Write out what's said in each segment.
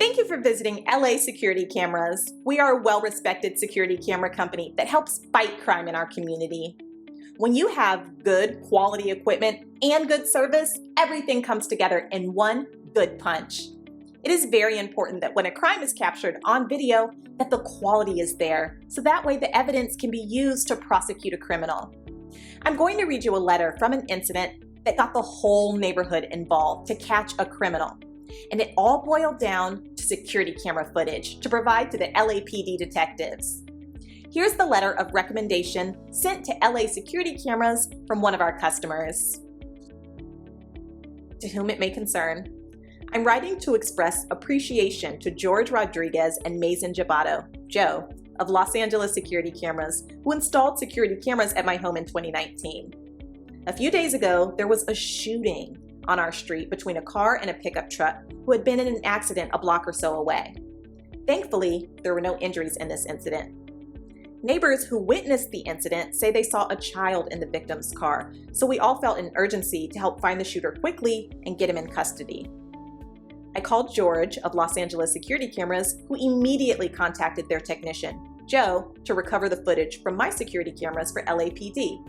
Thank you for visiting LA Security Cameras. We are a well-respected security camera company that helps fight crime in our community. When you have good quality equipment and good service, everything comes together in one good punch. It is very important that when a crime is captured on video, that the quality is there, so that way the evidence can be used to prosecute a criminal. I'm going to read you a letter from an incident that got the whole neighborhood involved to catch a criminal. And it all boiled down to security camera footage to provide to the LAPD detectives. Here's the letter of recommendation sent to LA Security Cameras from one of our customers. To whom it may concern, I'm writing to express appreciation to George Rodriguez and Mazen Jabato, Joe, of Los Angeles Security Cameras, who installed security cameras at my home in 2019. A few days ago, there was a shooting on our street between a car and a pickup truck who had been in an accident a block or so away. Thankfully, there were no injuries in this incident. Neighbors who witnessed the incident say they saw a child in the victim's car, so we all felt an urgency to help find the shooter quickly and get him in custody. I called George of Los Angeles Security Cameras, who immediately contacted their technician, Joe, to recover the footage from my security cameras for LAPD.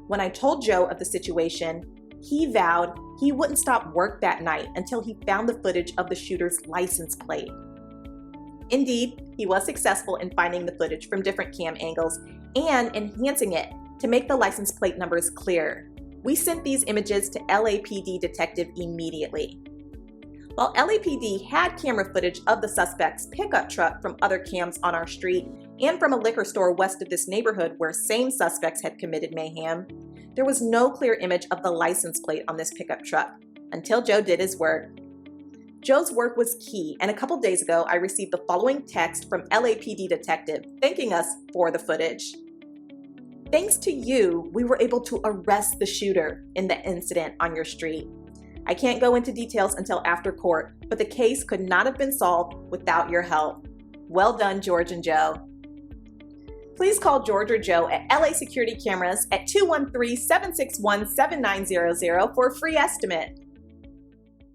When I told Joe of the situation, he vowed he wouldn't stop work that night until he found the footage of the shooter's license plate. Indeed, he was successful in finding the footage from different cam angles and enhancing it to make the license plate numbers clear. We sent these images to LAPD detective immediately. While LAPD had camera footage of the suspect's pickup truck from other cams on our street and from a liquor store west of this neighborhood where same suspects had committed mayhem, there was no clear image of the license plate on this pickup truck until Joe did his work. Joe's work was key, and a couple days ago, I received the following text from LAPD detective thanking us for the footage. Thanks to you, we were able to arrest the shooter in the incident on your street. I can't go into details until after court, but the case could not have been solved without your help. Well done, George and Joe. Please call George or Joe at LA Security Cameras at 213-761-7900 for a free estimate.